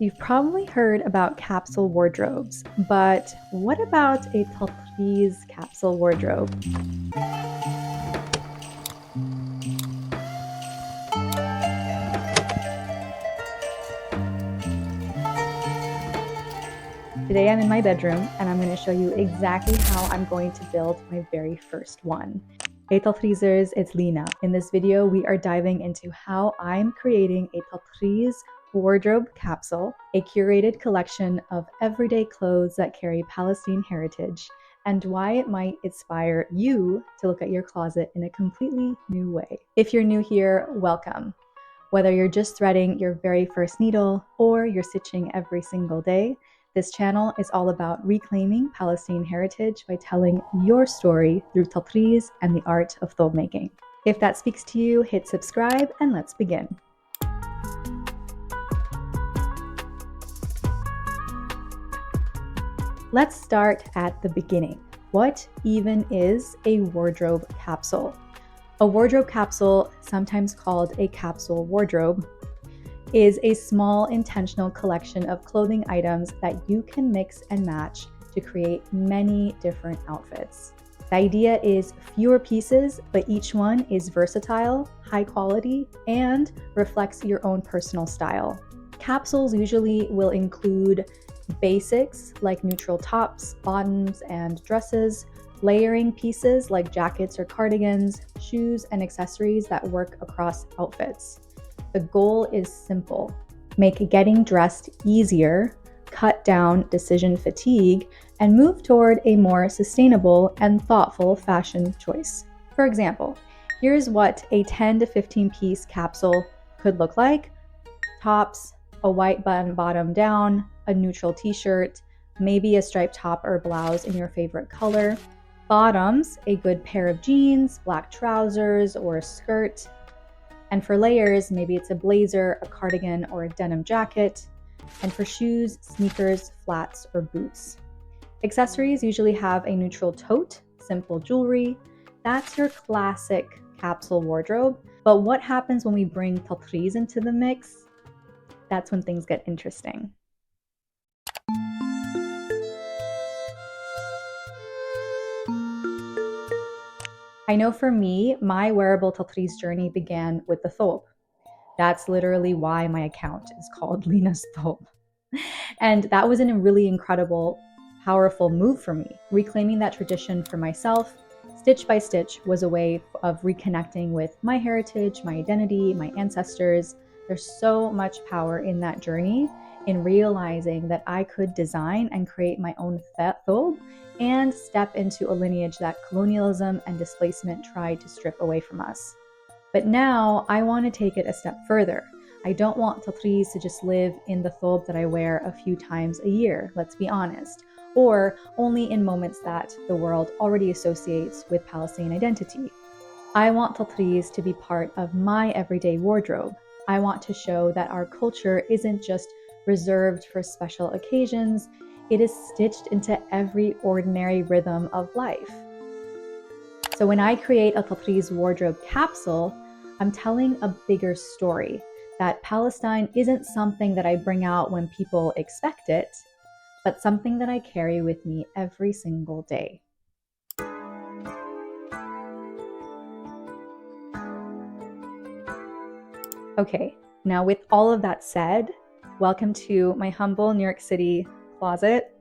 You've probably heard about capsule wardrobes, but what about a Tatreez capsule wardrobe? Today I'm in my bedroom and I'm going to show you exactly how I'm going to build my very first one. Hey Tatreezers, it's Lina. In this video, we are diving into how I'm creating a Tatreez wardrobe capsule, a curated collection of everyday clothes that carry Palestinian heritage, and why it might inspire you to look at your closet in a completely new way. If you're new here, welcome. Whether you're just threading your very first needle or you're stitching every single day, this channel is all about reclaiming Palestinian heritage by telling your story through Tatreez and the art of thobe making. If that speaks to you, hit subscribe and let's begin. Let's start at the beginning. What even is a wardrobe capsule? A wardrobe capsule, sometimes called a capsule wardrobe, is a small intentional collection of clothing items that you can mix and match to create many different outfits. The idea is fewer pieces, but each one is versatile, high quality, and reflects your own personal style. Capsules usually will include basics like neutral tops, bottoms, and dresses, layering pieces like jackets or cardigans, shoes, and accessories that work across outfits. The goal is simple: make getting dressed easier, cut down decision fatigue, and move toward a more sustainable and thoughtful fashion choice. For example, here's what a 10 to 15 piece capsule could look like: tops, a white button bottom down, a neutral t-shirt, maybe a striped top or blouse in your favorite color. Bottoms, a good pair of jeans, black trousers, or a skirt. And for layers, maybe it's a blazer, a cardigan, or a denim jacket. And for shoes, sneakers, flats, or boots. Accessories usually have a neutral tote, simple jewelry. That's your classic capsule wardrobe. But what happens when we bring Tatreez into the mix? That's when things get interesting. I know for me, my wearable Tatreez journey began with the thobe. That's literally why my account is called Lina's Thobe. And that was a really incredible, powerful move for me. Reclaiming that tradition for myself, stitch by stitch, was a way of reconnecting with my heritage, my identity, my ancestors. There's so much power in that journey, in realizing that I could design and create my own thobe and step into a lineage that colonialism and displacement tried to strip away from us. But now I want to take it a step further. I don't want Tatreez to just live in the thobe that I wear a few times a year, let's be honest, or only in moments that the world already associates with Palestinian identity. I want Tatreez to be part of my everyday wardrobe. I want to show that our culture isn't just reserved for special occasions, it is stitched into every ordinary rhythm of life. So when I create a Tatreez wardrobe capsule, I'm telling a bigger story, that Palestine isn't something that I bring out when people expect it, but something that I carry with me every single day. Okay, now with all of that said, welcome to my humble New York City closet.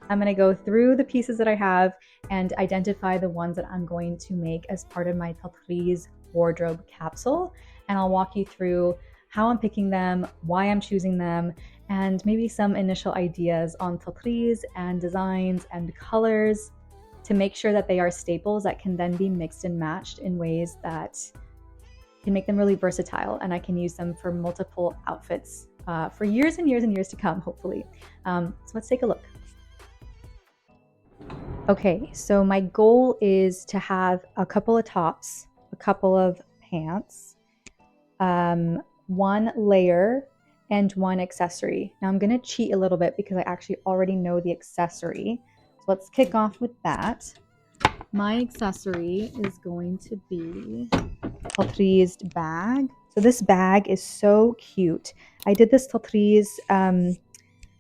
I'm going to go through the pieces that I have and identify the ones that I'm going to make as part of my Tatreez wardrobe capsule. And I'll walk you through how I'm picking them, why I'm choosing them, and maybe some initial ideas on Tatreez and designs and colors to make sure that they are staples that can then be mixed and matched in ways that can make them really versatile, and I can use them for multiple outfits for years and years and years to come, hopefully. So let's take a look. Okay, so my goal is to have a couple of tops, a couple of pants, one layer, and one accessory. Now I'm gonna cheat a little bit because I actually already know the accessory. So let's kick off with that. My accessory is going to be a Tatreez bag. So this bag is so cute. I did this Tatreez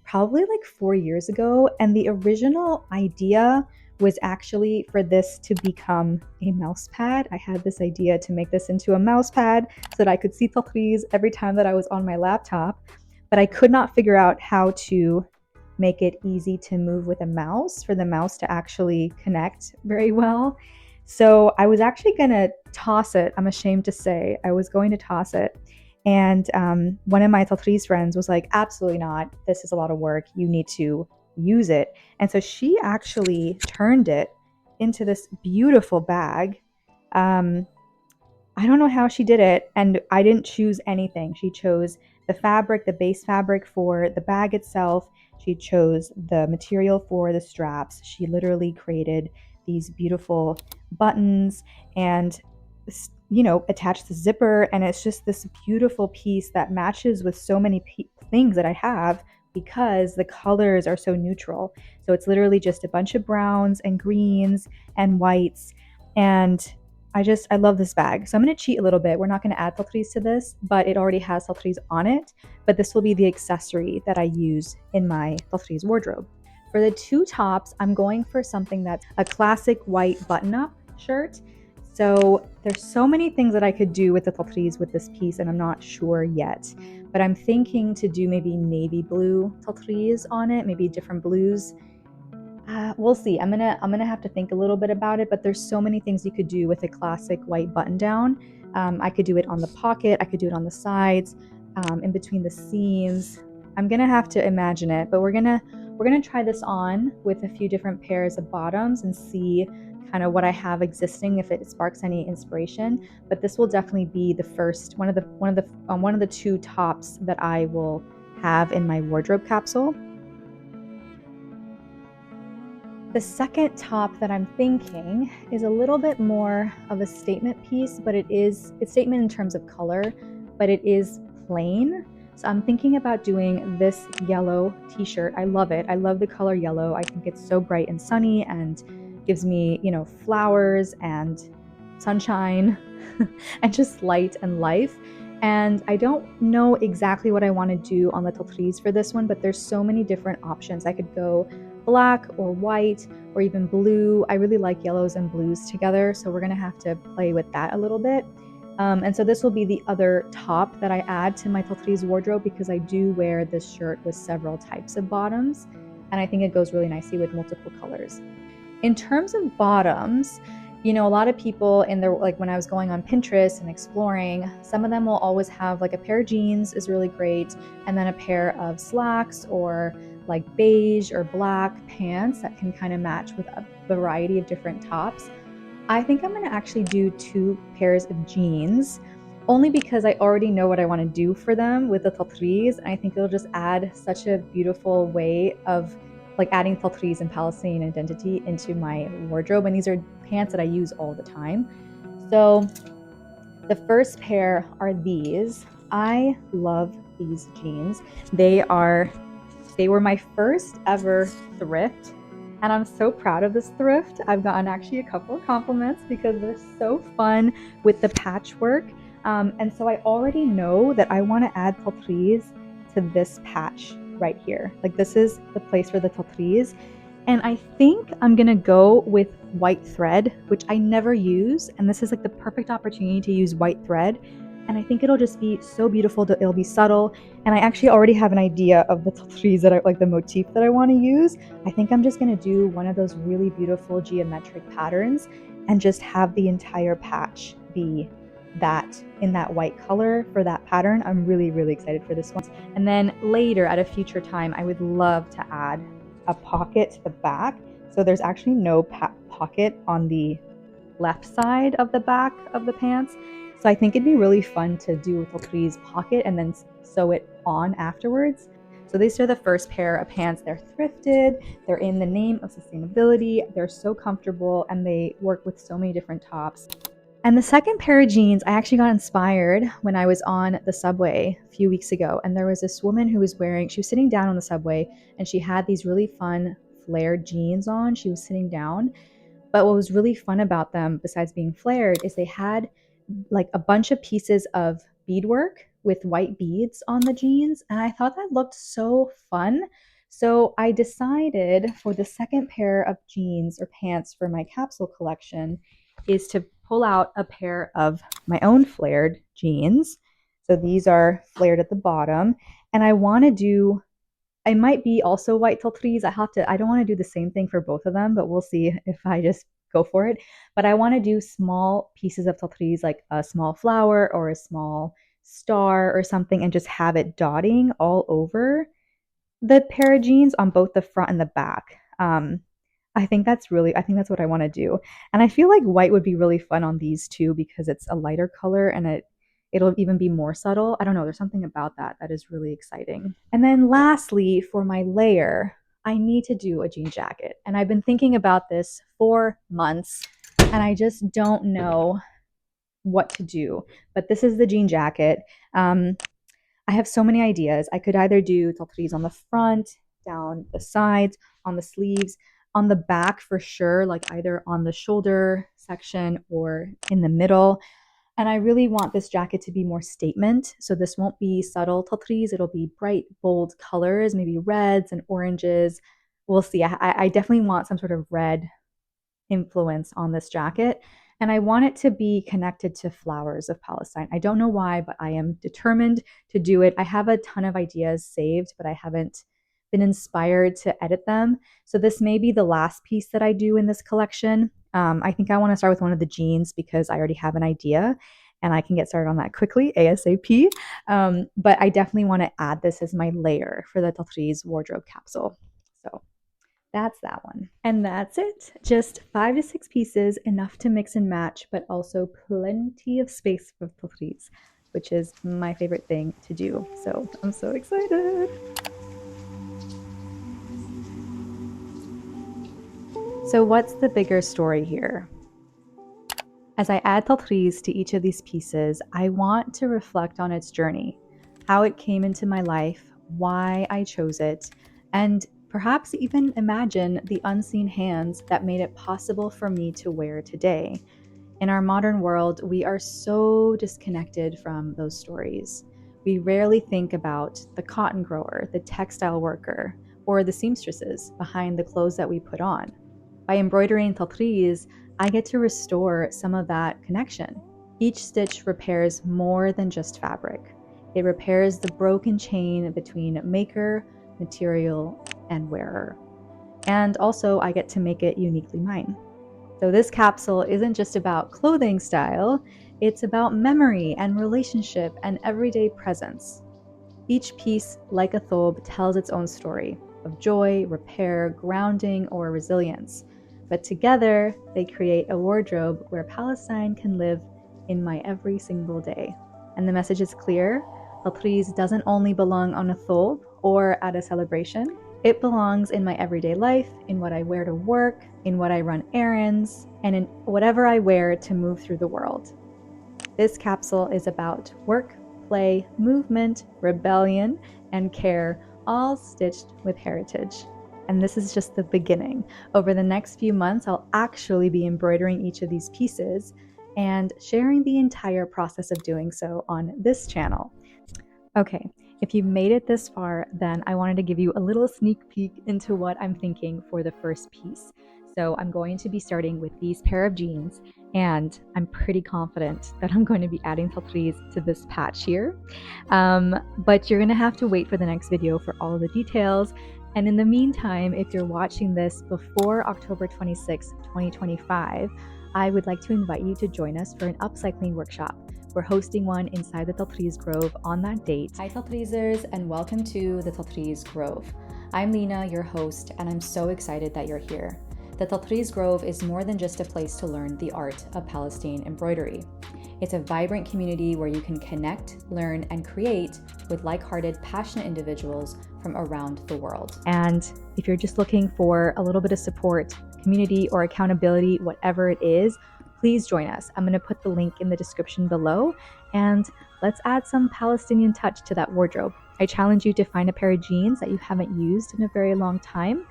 probably like 4 years ago. And the original idea was actually for this to become a mouse pad. I had this idea to make this into a mouse pad so that I could see Tatreez every time that I was on my laptop, but I could not figure out how to make it easy to move with a mouse for the mouse to actually connect very well. So I was actually going to toss it. I'm ashamed to say I was going to toss it. And one of my Tatreez friends was like, absolutely not. This is a lot of work. You need to use it. And so she actually turned it into this beautiful bag. I don't know how she did it, and I didn't choose anything. She chose the fabric, the base fabric for the bag itself. She chose the material for the straps. She literally created these beautiful buttons and, attached the zipper. And it's just this beautiful piece that matches with so many things that I have because the colors are so neutral. So it's literally just a bunch of browns and greens and whites. And I love this bag. So I'm going to cheat a little bit. We're not going to add Tatreez to this, but it already has Tatreez on it. But this will be the accessory that I use in my Tatreez wardrobe. For the two tops, I'm going for something that's a classic white button-up shirt. So there's so many things that I could do with the Tatreez with this piece, and I'm not sure yet. But I'm thinking to do maybe navy blue Tatreez on it, maybe different blues. We'll see. I'm gonna have to think a little bit about it, but there's so many things you could do with a classic white button down. I could do it on the pocket. I could do it on the sides, in between the seams. I'm gonna have to imagine it, but we're gonna try this on with a few different pairs of bottoms and see kind of what I have existing, if it sparks any inspiration. But this will definitely be the first one of the two tops that I will have in my wardrobe capsule. The second top that I'm thinking is a little bit more of a statement piece, but it's statement in terms of color, but it is plain. So I'm thinking about doing this yellow t-shirt. I love it. I love the color yellow. I think it's so bright and sunny and gives me, flowers and sunshine and just light and life. And I don't know exactly what I want to do on the Tatreez for this one, but there's so many different options. I could go black or white or even blue. I really like yellows and blues together, so we're gonna have to play with that a little bit. And so this will be the other top that I add to my Tatreez wardrobe because I do wear this shirt with several types of bottoms, and I think it goes really nicely with multiple colors. In terms of bottoms, a lot of people like when I was going on Pinterest and exploring, some of them will always have like a pair of jeans is really great, and then a pair of slacks or like beige or black pants that can kind of match with a variety of different tops. I think I'm going to actually do 2 pairs of jeans, only because I already know what I want to do for them with the Tatreez, and I think it'll just add such a beautiful way of like adding Tatreez and Palestinian identity into my wardrobe. And these are pants that I use all the time. So the first pair are these. I love these jeans. They were my first ever thrift, and I'm so proud of this thrift. I've gotten actually a couple of compliments because they're so fun with the patchwork. And so I already know that I want to add Tatreez to this patch right here. Like this is the place for the Tatreez. And I think I'm gonna go with white thread, which I never use. And this is like the perfect opportunity to use white thread. And I think it'll just be so beautiful. It'll be subtle. And I actually already have an idea of the Tatreez that I like, the motif that I want to use. I think I'm just going to do one of those really beautiful geometric patterns and just have the entire patch be that in that white color for that pattern. I'm really, really excited for this one. And then later at a future time, I would love to add a pocket to the back. So there's actually no pocket on the left side of the back of the pants. So I think it'd be really fun to do a Tatreez pocket and then sew it on afterwards. So these are the first pair of pants. They're thrifted, they're in the name of sustainability, they're so comfortable, and they work with so many different tops. And the second pair of jeans, I actually got inspired when I was on the subway a few weeks ago. And there was this woman who was she was sitting down on the subway, and she had these really fun flared jeans on. She was sitting down. But what was really fun about them, besides being flared, is they had like a bunch of pieces of beadwork with white beads on the jeans. And I thought that looked so fun So I decided for the second pair of jeans or pants for my capsule collection is to pull out a pair of my own flared jeans. So these are flared at the bottom, and I want to do, I might be also white Tatreez. I don't want to do the same thing for both of them, but we'll see if I just go for it. But I want to do small pieces of Tatreez, like a small flower or a small star or something, and just have it dotting all over the pair of jeans on both the front and the back. I think that's what I want to do. And I feel like white would be really fun on these too because it's a lighter color and it'll even be more subtle. I don't know, there's something about that that is really exciting. And then lastly, for my layer, I need to do a jean jacket. And I've been thinking about this for months and I just don't know what to do. But this is the jean jacket. I have so many ideas. I could either do Tatreez on the front, down the sides, on the sleeves, on the back for sure, like either on the shoulder section or in the middle. And I really want this jacket to be more statement. So this won't be subtle Tatreez. It'll be bright, bold colors, maybe reds and oranges. We'll see. I definitely want some sort of red influence on this jacket. And I want it to be connected to flowers of Palestine. I don't know why, but I am determined to do it. I have a ton of ideas saved, but I haven't been inspired to edit them. So this may be the last piece that I do in this collection. I think I want to start with one of the jeans because I already have an idea and I can get started on that quickly, ASAP. But I definitely want to add this as my layer for the Tatreez wardrobe capsule. So that's that one. And that's it. Just 5 to 6 pieces, enough to mix and match, but also plenty of space for Tatreez, which is my favorite thing to do. So I'm so excited. So what's the bigger story here? As I add Tatreez to each of these pieces, I want to reflect on its journey, how it came into my life, why I chose it, and perhaps even imagine the unseen hands that made it possible for me to wear today. In our modern world, we are so disconnected from those stories. We rarely think about the cotton grower, the textile worker, or the seamstresses behind the clothes that we put on. By embroidering Tatreez, I get to restore some of that connection. Each stitch repairs more than just fabric. It repairs the broken chain between maker, material, and wearer. And also, I get to make it uniquely mine. So this capsule isn't just about clothing style, it's about memory and relationship and everyday presence. Each piece, like a thobe, tells its own story of joy, repair, grounding, or resilience. But together, they create a wardrobe where Palestine can live in my every single day. And the message is clear. Tatreez doesn't only belong on a thobe or at a celebration. It belongs in my everyday life, in what I wear to work, in what I run errands, and in whatever I wear to move through the world. This capsule is about work, play, movement, rebellion, and care, all stitched with heritage. And this is just the beginning. Over the next few months, I'll actually be embroidering each of these pieces and sharing the entire process of doing so on this channel. Okay, if you've made it this far, then I wanted to give you a little sneak peek into what I'm thinking for the first piece. So I'm going to be starting with these pair of jeans, and I'm pretty confident that I'm going to be adding Tatreez to this patch here. But you're going to have to wait for the next video for all of the details. And in the meantime, if you're watching this before October 26, 2025, I would like to invite you to join us for an upcycling workshop. We're hosting one inside the Tatreez Grove on that date. Hi Tatreezers, and welcome to the Tatreez Grove. I'm Lena, your host, and I'm so excited that you're here. The Tatreez Grove is more than just a place to learn the art of Palestinian embroidery. It's a vibrant community where you can connect, learn, and create with like-hearted, passionate individuals from around the world. And if you're just looking for a little bit of support, community, or accountability, whatever it is, please join us. I'm going to put the link in the description below, and let's add some Palestinian touch to that wardrobe. I challenge you to find a pair of jeans that you haven't used in a very long time,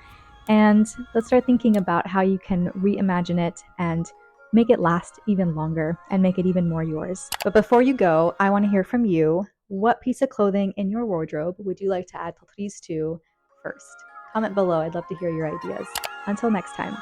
and let's start thinking about how you can reimagine it and make it last even longer and make it even more yours. But before you go, I want to hear from you. What piece of clothing in your wardrobe would you like to add Tatreez to first? Comment below. I'd love to hear your ideas. Until next time.